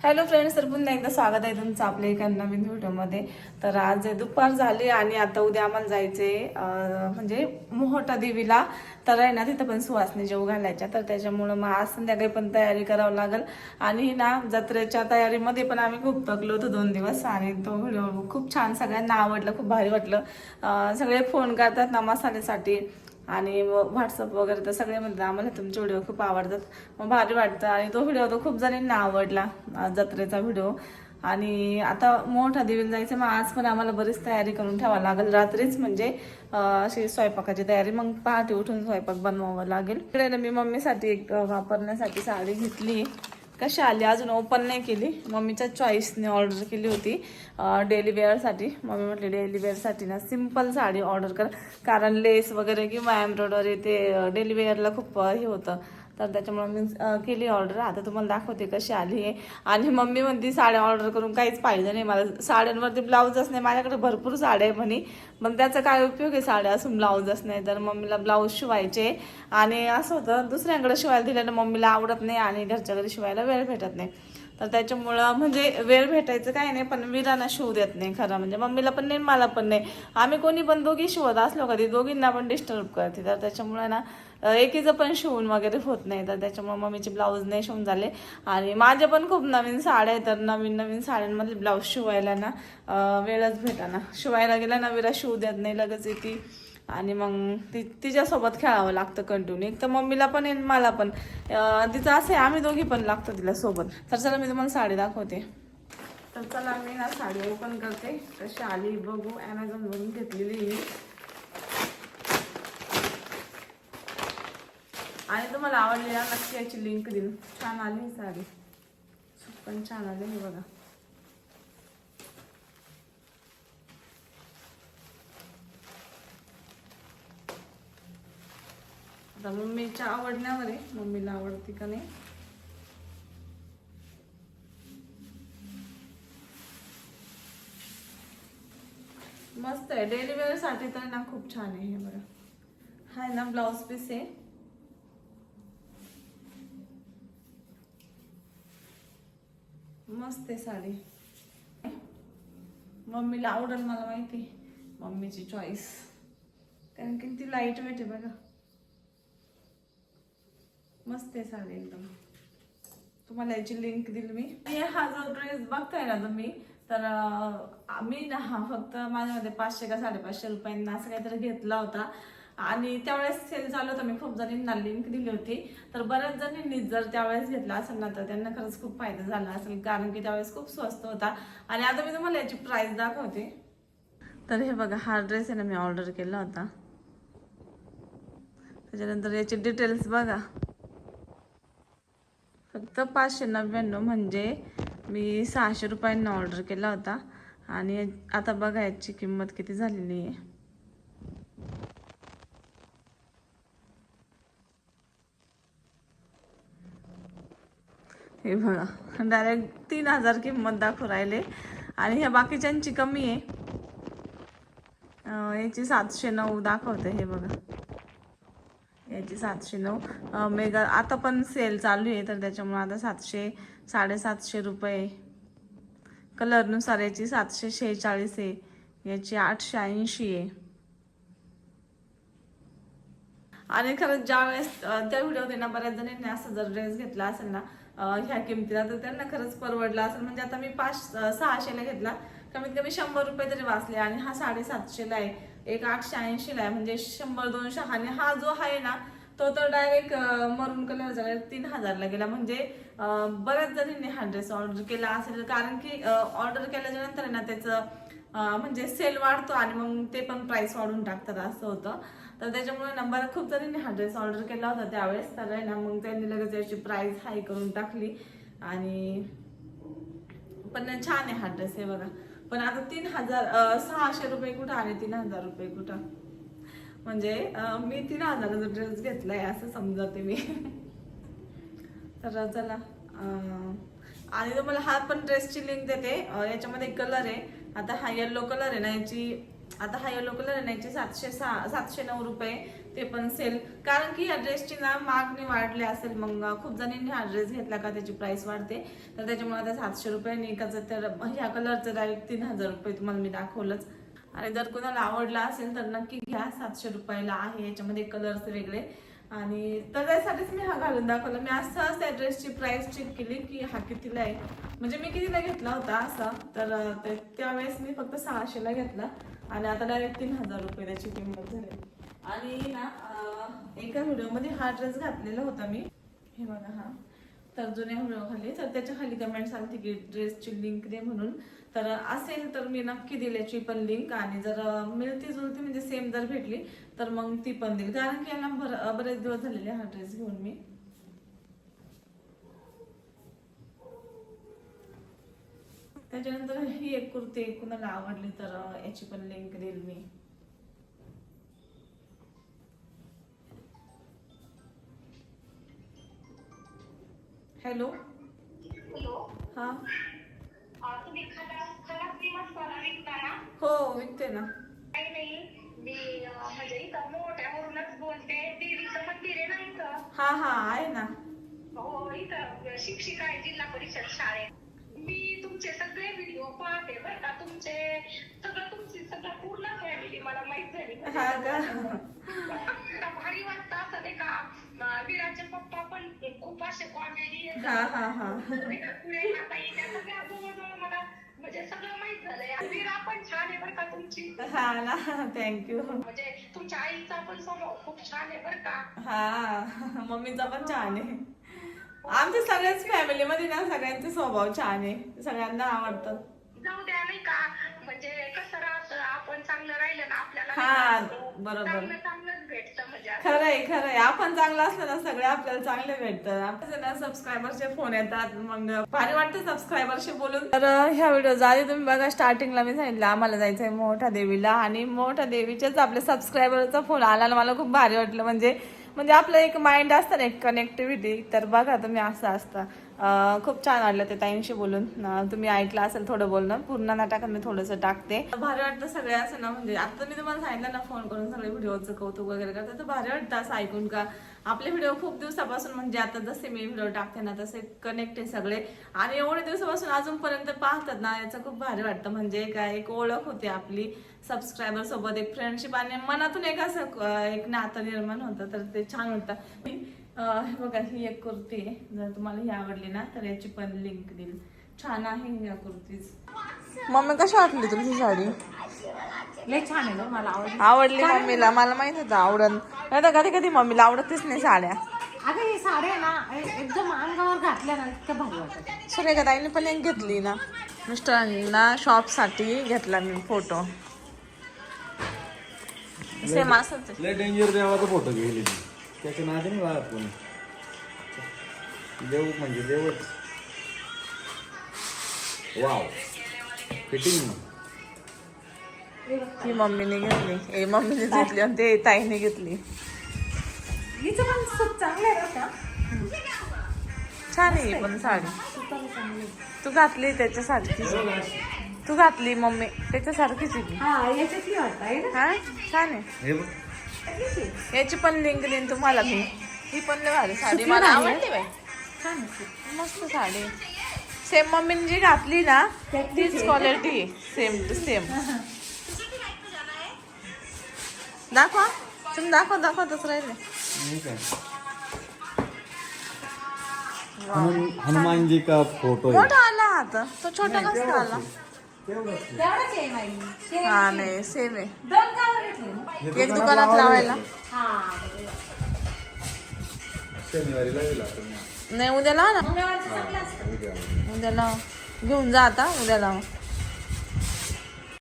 Hello friends, तर पुन्हा एकदा स्वागत आहे तुमचं आपल्या एका नवीन व्हिडिओमध्ये. तर आज दुपार झाली आणि आता उद्या आम्हाला जायचे म्हणजे मोहोटा देवीला. तर आहे ना तिथं पण सुवासनी जेव घालायच्या, तर त्याच्यामुळं मग आज संध्याकाळी पण तयारी करावं लागेल. आणि ना जत्रेच्या तयारीमध्ये पण आम्ही खूप थकलो होतो 2 दिवस, आणि तो व्हिडिओ खूप छान सगळ्यांना आवडलं, खूप भारी वाटलं. सगळे फोन करतात ना मसाल्यासाठी आणि व्हॉट्सअप वगैरे, तर सगळे म्हणतात आम्हाला तुमचे व्हिडिओ खूप आवडतात. मग भारी वाटतं, आणि तो व्हिडिओ तो खूप जणांना आवडला, जत्रेचा व्हिडिओ. आणि आता मोठा देवीला जायचं, मग आज पण आम्हाला बरीच तयारी करून ठेवावं लागेल रात्रीच, म्हणजे अशी स्वयंपाकाची तयारी. मग पहाटे उठून स्वयंपाक बनवावं लागेल. इकडे ना मी मम्मीसाठी एक वापरण्यासाठी साडी घेतली. कशी आली अजून ओपन नाही केली, मम्मीच्या चॉईसने ऑर्डर केली होती डेली वेअरसाठी. मम्मी म्हटली डेली वेअरसाठी ना सिम्पल साडी ऑर्डर कर, कारण लेस वगैरे किंवा एम्ब्रॉयडरी ते डेली वेअरला खूप हे होतं. तर त्याच्यामुळे मी केली ऑर्डर. आता तुम्हाला दाखवते कशी आली आहे. आणि मम्मी म्हणती साड्या ऑर्डर करून काहीच पाहिजे नाही मला, साड्यांवरती ब्लाऊजच नाही, माझ्याकडे भरपूर साड्या आहे म्हणे. मग त्याचा काय उपयोग आहे साड्या असून ब्लाऊजच नाही. तर मम्मीला ब्लाऊज शिवायचे, आणि असं होतं दुसऱ्यांकडे शिवायला दिल्यानं मम्मीला आवडत नाही, आणि घरच्या घरी शिवायला वेळ भेटत नाही. तर त्याच्यामुळं म्हणजे वेळ भेटायचं काही नाही, पण वीरांना शिवू देत नाही खरं म्हणजे, मम्मीला पण नाही मला पण नाही. आम्ही कोणी पण दोघी शिवत असलो कधी, दोघींना पण डिस्टर्ब करते. तर त्याच्यामुळे ना एकीचं पण शिवून वगैरे होत नाही. तर त्याच्यामुळे मम्मीचे ब्लाऊज नाही शिवून झाले. आणि माझे पण खूप नवीन साड्या आहेत, तर नवीन नवीन साड्यांमधले ब्लाऊज शिवायला ना वेळच भेटाना. शिवायला गेला ना विरा शिवू देत नाही, लगेच येते. आणि मग तिच्यासोबत खेळावं लागतं कंटिन्यू. एक तर मम्मीला पण आहे मला पण, तिचं असं आहे आम्ही दोघी पण लागतो तिला सोबत. तर चला मी तुम्हाला साडी दाखवते. तर चला मी ना साडी ओपन करते, कशी आली बघू. ॲमेझॉनवरून घेतलेली मी, आणि तुम्हाला आवडली ना नक्की याची लिंक देईन. छान आली ही साडी, पण छान आली हे बघा. आता मम्मीच्या आवडण्यावर आहे, मम्मीला आवडती का नाही. मस्त आहे डेली वेअर साठी, तर ना खूप छान आहे हे बघा. हाय ना ब्लाउज पीस आहे, मस्त आहे साडी. मम्मीला आवडेल मला माहिती, मम्मीची चॉईस, कारण की ती लाईट वेट आहे बघा. मस्त आहे साडी एकदम. तुम्हाला याची लिंक दिली मी. हा जो ड्रेस बघताय ना तुम्ही, तर मी ना हा फक्त माझ्यामध्ये 500 का 550 रुपयांना असं काहीतरी घेतला होता. आणि त्यावेळेस सेल चालू होता, मी खूप जणींना लिंक दिली होती. तर बऱ्याच जणींनी जर त्यावेळेस घेतला असेल ना, तर त्यांना खरंच खूप फायदा झाला असेल, कारण की त्यावेळेस खूप स्वस्त होता. आणि आता मी तुम्हाला याची प्राइस दाखवते. तर हे बघा, हा ड्रेस आहे ना मी ऑर्डर केला होता. त्याच्यानंतर याचे डिटेल्स बघा, फक्त 599, म्हणजे मी 600 रुपयांना ऑर्डर केला होता. आणि आता बघा याची किंमत किती झालेली आहे. हे बघा, डायरेक्ट 3000 किंमत दाखवू राहिले. आणि ह्या बाकीच्यांची कमी आहे, याची 709 दाखवते. हे बघा, याची 709 मेगा. आता पण सेल चालू आहे, तर त्याच्यामुळे आता 700 750 रुपये. कलरनुसार याची 746 आहे, याची 880 आहे. आणि खरंच ज्या वेळेस त्या व्हिडिओत ना बऱ्याच जणांनी असं जर ड्रेस घेतला असेल ना ह्या किमतीला, तर त्यांना खरंच परवडला असेल. म्हणजे आता मी 600ला घेतला, कमीत कमी 100 रुपये तरी वाचले. आणि हा 750ला आहे, एक 880ला आहे, म्हणजे 100-200. आणि हा जो आहे ना तो तर डायरेक्ट मरून कलर झाला 3000ला गेला. म्हणजे बऱ्याच जणांनी हा ड्रेस ऑर्डर केला असेल, कारण की ऑर्डर केल्याच्या नंतर ना त्याचं म्हणजे सेल वाढतो, आणि मग ते पण प्राइस वाढून टाकतात असं होतं. तर त्याच्यामुळे नंबर खूप जणांनी हा ड्रेस ऑर्डर केला होता त्यावेळेस. तर आहे ना मग त्यांनी लगेच याची प्राइस हाय करून टाकली. आणि पण छान आहे हा ड्रेस, हे बघा. पण आता 600 रुपये कुठं आणि 3000 रुपये कुठं, म्हणजे मी 3000चा ड्रेस घेतलाय असं समजते मी. तर चला, आणि तुम्हाला हा पण ड्रेसची लिंक देते. याच्यामध्ये कलर आहे, आता हा येल्लो कलर आहे ना, याची आता हा येलो कलर आहे याचे 709 रुपये, ते पण सेल. कारण की या ड्रेसची ना मागणी वाढली असेल, मग खूप जणांनी हा ड्रेस घेतला का त्याची प्राइस वाढते, तर त्याच्यामुळे आता 700 रुपये निकाचं. तर ह्या कलरचं डायरेक्ट 3000 रुपये तुम्हाला मी दाखवलंच. आणि जर कुणाला आवडला असेल तर नक्की घ्या, 700 रुपयाला आहे. याच्यामध्ये कलर्स वेगळे. आणि तर त्यासाठीच मी हा घालून दाखवला. मी असं त्या ड्रेसची प्राइस चेक केली की हा कितीला आहे, म्हणजे मी कितीला घेतला होता असा, तर त्यावेळेस मी फक्त 600ला घेतला आणि आता डायरेक्ट 3000 रुपये त्याची किंमत झाली. आणि ना एका व्हिडिओमध्ये हा ड्रेस घातलेला होता मी, हे बघा हा, तर जुन्या व्हिडिओ खाली, तर त्याच्या खाली कमेंट सांगते की ड्रेसची लिंक दे म्हणून. तर असेल तर मी नक्की दिल्याची पण लिंक, आणि जर मिळती जुळती म्हणजे सेम जर भेटली तर मग ती पण देईल, कारण की याला बरेच दिवस झालेले हा ड्रेस घेऊन मी. त्याच्यानंतर ही एक कुर्ती कुणाला आवडली तर याची पण लिंक देईल मी. हॅलो. हा तुम्ही खलासी मसाला विकता ना? हो विकते ना. काही नाही, मी म्हणजे इथं मोठ्यावरूनच बोलते. देवीचं मंदिर आहे ना इथं? हा हा आहे ना. हो, इथं शिक्षिका आहे जिल्हा परिषद शाळेत. मी तुमचे सगळे व्हिडिओ पाहते बरं का. तुमची सगळं पूर्ण फॅमिली मला माहित झाली. हा का? भारी वाटतं असं नाही का. विराजचे पप्पा पण खूप असे कॉमेडी हा हा हा पुढे आता येत्या सगळ्या जवळजवळ मला म्हणजे सगळं माहित झालंय. विरा पण छान आहे बरं का तुमची. हा ना, थँक्यू. म्हणजे तुमच्या आईचा पण स्वभाव खूप छान आहे बरं का. हा, मम्मीचा पण छान आहे. आमच्या सगळ्याच फॅमिलीमध्ये ना सगळ्यांचे स्वभाव छान आहे, सगळ्यांना आवडतं. जाऊ द्या नाही का, म्हणजे कसं राहतं, आपण चांगलं राहिलं ना आपल्याला हा बरोबर, चांगलंच भेटतं. म्हणजे खरंय खरंय. आपण चांगलं असलं ना सगळे आपल्याला चांगले भेटतात. आपल्याला सबस्क्रायबरचे फोन येतात, मग भारी वाटतं सबस्क्रायबरशी बोलून. तर ह्या व्हिडिओचा आधी तुम्ही बघा, स्टार्टिंगला मी सांगितलं आम्हाला जायचंय मोठ्या देवीला, आणि मोठ्या देवीच्याच आपल्या सबस्क्रायबरचा फोन आला ना, मला खूप भारी वाटलं. म्हणजे आपलं एक माइंड असतं ना, एक कनेक्टिव्हिटी. तर बघा तुम्ही असं असतं. खूप छान वाटलं ते ताईंशी बोलून. तुम्ही ऐकलं असेल थोडं बोलणं, पूर्ण ना टाका, मी थोडंसं टाकते. भारी वाटतं सगळे असं ना, म्हणजे आता मी तुम्हाला सांगितलं ना फोन करून सगळे व्हिडिओचं कौतुक वगैरे करतात, तर भारी वाटतं असं ऐकून का आपले व्हिडिओ खूप दिवसापासून, म्हणजे आता जसे मी व्हिडिओ टाकते ना तसे कनेक्ट आहे सगळे, आणि एवढे दिवसापासून अजूनपर्यंत पाहतात ना, याचं खूप भारी वाटतं. म्हणजे काय एक ओळख होते आपली सबस्क्रायबर सोबत, एक फ्रेंडशिप, आणि मनातून एक असं एक नातं निर्माण होतं, तर ते छान होतं. हे बघा, ही एक कुर्ती आहे, जर तुम्हाला ही आवडली ना तर याची पण लिंक देईल. छान आहे या कुर्तीज. मम्मी कशी वाटली तुमची साडी? लय छान आहे, मला आवडली मम्मीला, मला माहित होतं आवडन, नाही तर कधी कधी मम्मीला आवडतच नाही साड्या. अगं ही साड्या ना एकदम अंगावर घातल्या ना इतकं भारी वाटत. सुरेखा ताईने पण एक घेतली ना, मिस्टरांना शॉप साठी घेतला मी फोटो. सेम असंच लय डेंजर देवाचा फोटो घेतली त्याच्या नादी नाही बाहेर कोणी. देव म्हणजे देवच. Wow, fitting. ही मम्मीने घेतली, मम्मीने घेतली आणि ते ताईने घेतली. हिचं पण खूप चांगलं आहे का. छान आहे पण साडी. तू घातली त्याच्यासारखीच, तू घातली मम्मी त्याच्यासारखीच आहे. हा याच्यातली वाटत हा छान आहे. हे बघ, याची पण लिंक देईन तुम्हाला मी. ही पण लय भारी साडी, मला आवडली बाई. छान आहे. मस्त साडी. सेम मम्मीने जी घातली ना तीच क्वालिटी, सेम टू सेम. दाखवा तुम्ही, दाखवा तसं राहिले. हे काय? हनुमान जी का फोटो आहे. मोठा आला आता, तो छोटा कसा आला? तेवढंच आहे नाही. हा नाही सेम आहे. दोन कावर घेतले. एक दुकानात लावायला. हा शनिवारी लागेल आपण. नाही उद्या लावा ना, मंगळवारचं चांगलं असतं. उद्या. उद्या लावा. घेऊन जा आता, उद्या लावा.